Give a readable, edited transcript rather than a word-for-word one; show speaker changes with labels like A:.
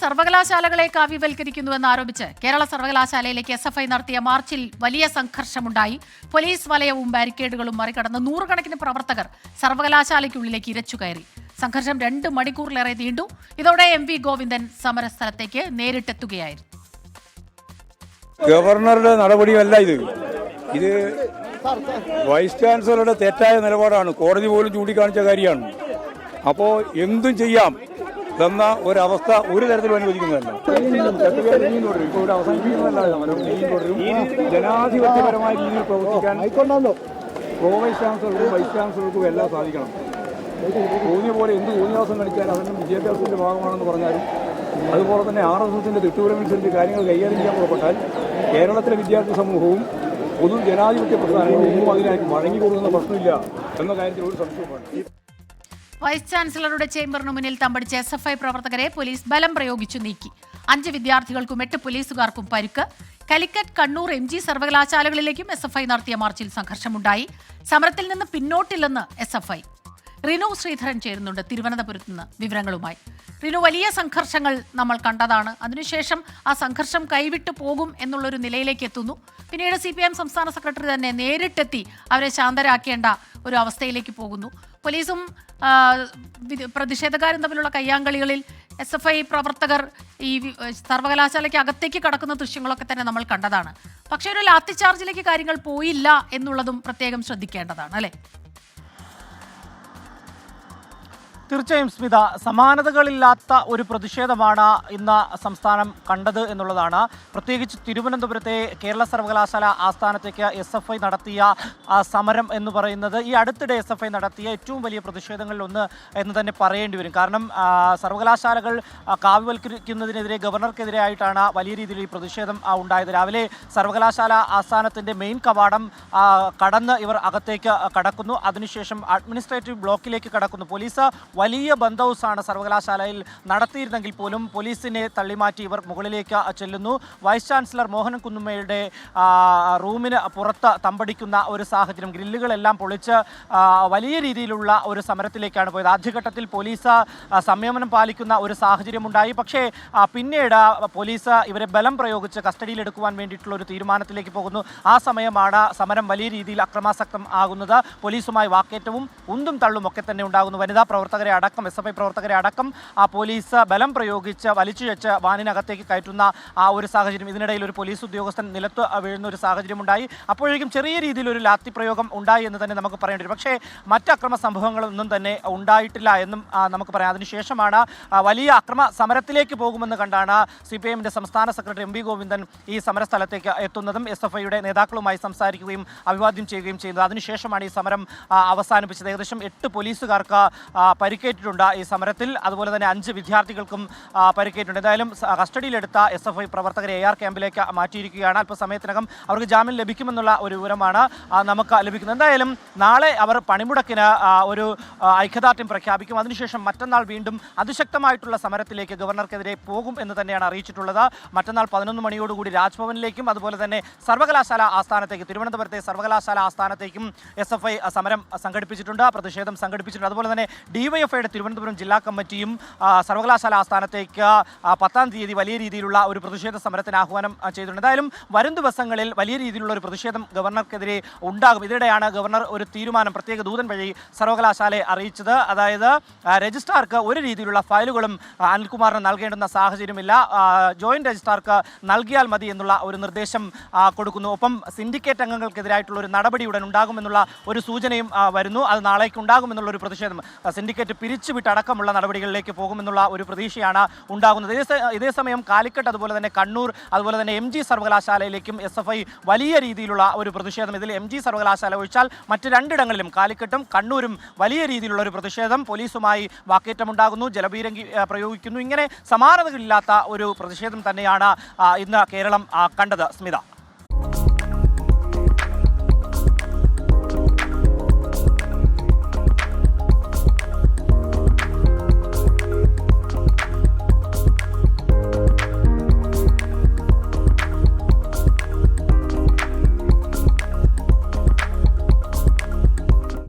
A: സർവകലാശാലകളെ കാവ്യവൽക്കരിക്കുന്നുവെന്ന് ആരോപിച്ച് കേരള സർവകലാശാലയിലേക്ക് SFI നടത്തിയ മാർച്ചിൽ വലിയ സംഘർഷമുണ്ടായി. പോലീസ് വലയവും ബാരിക്കേഡുകളും മറികടന്ന് നൂറുകണക്കിന് പ്രവർത്തകർ സർവകലാശാലയ്ക്കുള്ളിലേക്ക് ഇരച്ചുകയറി. സംഘർഷം 2 മണിക്കൂറിലേറെ നീണ്ടു. ഇതോടെ MV ഗോവിന്ദൻ സമരസ്ഥലത്തേക്ക് നേരിട്ടെത്തുകയായിരുന്നു.
B: ഗവർണറുടെ നടപടിയല്ല ഇത് വൈസ് ചാൻസലറുടെ തെറ്റായ നിലപാടാണ്. കോടതി പോലും ചൂണ്ടിക്കാണിച്ച കാര്യമാണ്. അപ്പോൾ എന്തും ചെയ്യാം എന്ന ഒരവസ്ഥ ഒരു തരത്തിലും അനുവദിക്കുന്നതല്ല. ഇപ്പോൾ ജനാധിപത്യപരമായ രീതിയിൽ പ്രവർത്തിക്കാൻ പ്രോ വൈസ് ചാൻസലർക്കും വൈസ് ചാൻസലർക്കും എല്ലാം സാധിക്കണം. തോന്നിയ പോലെ എന്ത് തോന്നിയാസം കളിക്കാൻ അതൊന്നും വിദ്യാഭ്യാസത്തിന്റെ ഭാഗമാണെന്ന് പറഞ്ഞാലും, അതുപോലെ തന്നെ RSSന്റെ തിട്ടൂരമനുസരിച്ച് കാര്യങ്ങൾ കൈകാര്യം ചെയ്യാൻ പുറപ്പെട്ടാൽ കേരളത്തിലെ വിദ്യാർത്ഥി സമൂഹവും പൊതു ജനാധിപത്യ പ്രസ്ഥാനങ്ങളും ഒന്നും അതിനായിട്ട് വഴങ്ങിക്കൊടുക്കുന്ന പ്രശ്നമില്ല എന്ന കാര്യത്തിൽ ഒരു സംശയമാണ്.
A: വൈസ് ചാൻസലറുടെ ചേംബറിന് മുന്നിൽ തമ്പടിച്ച SFI പ്രവർത്തകരെ പോലീസ് ബലം പ്രയോഗിച്ചു നീക്കി. 5 വിദ്യാർത്ഥികൾക്കും 8 പോലീസുകാർക്കും പരിക്ക്. കാലിക്കറ്റ്, കണ്ണൂർ, MG സർവകലാശാലകളിലേക്കും SFI നടത്തിയ മാർച്ചിൽ സംഘർഷമുണ്ടായി. സമരത്തിൽ നിന്ന് പിന്നോട്ടില്ലെന്ന് SFI. റിനു ശ്രീധരൻ ചേരുന്നുണ്ട് തിരുവനന്തപുരത്ത് നിന്ന് വിവരങ്ങളുമായി. റിനു, വലിയ സംഘർഷങ്ങൾ നമ്മൾ കണ്ടതാണ്. അതിനുശേഷം ആ സംഘർഷം കൈവിട്ടു പോകും എന്നുള്ളൊരു നിലയിലേക്ക് എത്തുന്നു. പിന്നീട് CPM സംസ്ഥാന സെക്രട്ടറി തന്നെ നേരിട്ടെത്തി അവരെ ശാന്തരാക്കേണ്ട ഒരു അവസ്ഥയിലേക്ക് പോകുന്നു. പോലീസും പ്രതിഷേധക്കാരും തമ്മിലുള്ള കയ്യാങ്കളികളിൽ SFI പ്രവർത്തകർ ഈ സർവകലാശാലയ്ക്ക് അകത്തേക്ക് കടക്കുന്ന ദൃശ്യങ്ങളൊക്കെ തന്നെ നമ്മൾ കണ്ടതാണ്. പക്ഷേ ഒരു ലാത്തി ചാർജിലേക്ക് കാര്യങ്ങൾ പോയില്ല എന്നുള്ളതും പ്രത്യേകം ശ്രദ്ധിക്കേണ്ടതാണ്, അല്ലേ?
C: തീർച്ചയായും സ്മിത, സമാനതകളില്ലാത്ത ഒരു പ്രതിഷേധമാണ് ഇന്ന് സംസ്ഥാനം കണ്ടത് എന്നുള്ളതാണ്. പ്രത്യേകിച്ച് തിരുവനന്തപുരത്തെ കേരള സർവകലാശാല ആസ്ഥാനത്തേക്ക് SFI നടത്തിയ സമരം എന്ന് പറയുന്നത് ഈ അടുത്തിടെ SFI നടത്തിയ ഏറ്റവും വലിയ പ്രതിഷേധങ്ങളിലൊന്ന് എന്ന് തന്നെ പറയേണ്ടി വരും. കാരണം സർവകലാശാലകൾ കാവ്യവൽക്കരിക്കുന്നതിനെതിരെ ഗവർണർക്കെതിരെ ആയിട്ടാണ് വലിയ രീതിയിൽ ഈ പ്രതിഷേധം ഉണ്ടായത്. രാവിലെ സർവകലാശാല ആസ്ഥാനത്തിൻ്റെ മെയിൻ കവാടം കടന്ന് ഇവർ അകത്തേക്ക് കടക്കുന്നു. അതിനുശേഷം അഡ്മിനിസ്ട്രേറ്റീവ് ബ്ലോക്കിലേക്ക് കടക്കുന്നു. പോലീസ് വലിയ ബന്ദോബസ്താണ് സർവകലാശാലയിൽ നടത്തിയിരുന്നെങ്കിൽ പോലും പോലീസിനെ തള്ളിമാറ്റി ഇവർ മുകളിലേക്ക് ചെല്ലുന്നു. വൈസ് ചാൻസലർ മോഹനൻ കുന്നുമ്മയുടെ റൂമിന് പുറത്ത് തമ്പടിക്കുന്ന ഒരു സാഹചര്യം, ഗ്രില്ലുകളെല്ലാം പൊളിച്ച് വലിയ രീതിയിലുള്ള ഒരു സമരത്തിലേക്കാണ് പോയത്. ആദ്യഘട്ടത്തിൽ പോലീസ് സംയമനം പാലിക്കുന്ന ഒരു സാഹചര്യമുണ്ടായി. പക്ഷേ പിന്നീട് പോലീസ് ഇവരെ ബലം പ്രയോഗിച്ച് കസ്റ്റഡിയിലെടുക്കുവാൻ വേണ്ടിയിട്ടുള്ള ഒരു തീരുമാനത്തിലേക്ക് പോകുന്നു. ആ സമയമാണ് സമരം വലിയ രീതിയിൽ അക്രമാസക്തം ആകുന്നത്. പോലീസുമായി വാക്കേറ്റവും ഉന്തും തള്ളും ഒക്കെ തന്നെ ഉണ്ടാകുന്നു. വനിതാ പ്രവർത്തകരെ അടക്കം SFI പ്രവർത്തകരെ അടക്കം പോലീസ് ബലം പ്രയോഗിച്ച് വലിച്ചു വെച്ച് വാനിനകത്തേക്ക് കയറ്റുന്ന ഒരു സാഹചര്യം. ഇതിനിടയിൽ ഒരു പോലീസ് ഉദ്യോഗസ്ഥൻ നിലത്ത് വീഴുന്ന ഒരു സാഹചര്യമുണ്ടായി. അപ്പോഴേക്കും ചെറിയ രീതിയിലൊരു ലാത്തി പ്രയോഗം ഉണ്ടായി എന്ന് തന്നെ നമുക്ക് പറയേണ്ടി വരും. പക്ഷേ മറ്റ് അക്രമ സംഭവങ്ങളൊന്നും തന്നെ ഉണ്ടായിട്ടില്ല എന്നും നമുക്ക് പറയാം. അതിനുശേഷമാണ് വലിയ അക്രമ സമരത്തിലേക്ക് പോകുമെന്ന് കണ്ടാണ് CPMന്റെ സംസ്ഥാന സെക്രട്ടറി MV ഗോവിന്ദൻ ഈ സമരസ്ഥലത്തേക്ക് എത്തുന്നതും SFIയുടെ നേതാക്കളുമായി സംസാരിക്കുകയും അഭിവാദ്യം ചെയ്യുകയും ചെയ്യുന്നത്. അതിനുശേഷമാണ് ഈ സമരം അവസാനിപ്പിച്ചത്. ഏകദേശം 8 പോലീസുകാർക്ക് പരിക്കേറ്റിട്ടുണ്ട് ഈ സമരത്തിൽ. അതുപോലെ തന്നെ 5 വിദ്യാർത്ഥികൾക്കും പരിക്കേറ്റിട്ടുണ്ട്. എന്തായാലും കസ്റ്റഡിയിലെടുത്ത SFI പ്രവർത്തകരെ AR ക്യാമ്പിലേക്ക് മാറ്റിയിരിക്കുകയാണ്. അല്പസമയത്തിനകം അവർക്ക് ജാമ്യം ലഭിക്കുമെന്നുള്ള ഒരു വിവരമാണ് നമുക്ക് ലഭിക്കുന്നത്. എന്തായാലും നാളെ അവർ പണിമുടക്കിന് ഒരു ഐക്യദാർഢ്യം പ്രഖ്യാപിക്കും. അതിനുശേഷം മറ്റന്നാൾ വീണ്ടും അതിശക്തമായിട്ടുള്ള സമരത്തിലേക്ക് ഗവർണർക്കെതിരെ പോകും എന്ന് തന്നെയാണ് അറിയിച്ചിട്ടുള്ളത്. മറ്റന്നാൾ 11 മണിയോടുകൂടി രാജ്ഭവനിലേക്കും അതുപോലെ തന്നെ സർവകലാശാല ആസ്ഥാനത്തേക്ക്, തിരുവനന്തപുരത്തെ സർവകലാശാല ആസ്ഥാനത്തേക്കും SFI സമരം സംഘടിപ്പിച്ചിട്ടുണ്ട്, പ്രതിഷേധം സംഘടിപ്പിച്ചിട്ടുണ്ട്. അതുപോലെ തന്നെ DYFIയുടെ തിരുവനന്തപുരം ജില്ലാ കമ്മിറ്റിയും സർവകലാശാല ആസ്ഥാനത്തേക്ക് 10-ാം തീയതി വലിയ രീതിയിലുള്ള ഒരു പ്രതിഷേധ സമരത്തിന് ആഹ്വാനം ചെയ്തിട്ടുണ്ട്. എന്തായാലും വരും ദിവസങ്ങളിൽ വലിയ രീതിയിലുള്ള ഒരു പ്രതിഷേധം ഗവർണർക്കെതിരെ ഉണ്ടാകും. ഇതിനിടെയാണ് ഗവർണർ ഒരു തീരുമാനം പ്രത്യേക ദൂതൻ വഴി സർവകലാശാലയെ അറിയിച്ചത്. അതായത് രജിസ്ട്രാർക്ക് ഒരു രീതിയിലുള്ള ഫയലുകളും അനിൽകുമാറിന് നൽകേണ്ടുന്ന സാഹചര്യമില്ല, ജോയിന്റ് രജിസ്ട്രാർക്ക് നൽകിയാൽ മതി എന്നുള്ള ഒരു നിർദ്ദേശം കൊടുക്കുന്നു. ഒപ്പം സിൻഡിക്കേറ്റ് അംഗങ്ങൾക്കെതിരായിട്ടുള്ള ഒരു നടപടി ഉടൻ ഉണ്ടാകുമെന്നുള്ള ഒരു സൂചനയും വരുന്നു. അത് നാളേക്ക് ഉണ്ടാകുമെന്നുള്ള ഒരു പ്രതിഷേധം, സിൻഡിക്കേറ്റ് പിരിച്ചുവിട്ടടക്കമുള്ള നടപടികളിലേക്ക് പോകുമെന്നുള്ള ഒരു പ്രതീക്ഷയാണ് ഉണ്ടാകുന്നത്. ഇതേസമയം കാലിക്കറ്റ്, അതുപോലെ തന്നെ കണ്ണൂർ, അതുപോലെ തന്നെ MG സർവകലാശാലയിലേക്കും SFI വലിയ രീതിയിലുള്ള ഒരു പ്രതിഷേധം. ഇതിൽ MG സർവകലാശാല ഒഴിച്ചാൽ മറ്റ് 2 ഇടങ്ങളിലും കാലിക്കറ്റും കണ്ണൂരും വലിയ രീതിയിലുള്ള ഒരു പ്രതിഷേധം, പോലീസുമായി വാക്കേറ്റമുണ്ടാകുന്നു, ജലപീരങ്കി പ്രയോഗിക്കുന്നു. ഇങ്ങനെ സമാനതകളില്ലാത്ത ഒരു പ്രതിഷേധം തന്നെയാണ് ഇന്ന് കേരളം കണ്ടത്. സ്മിത.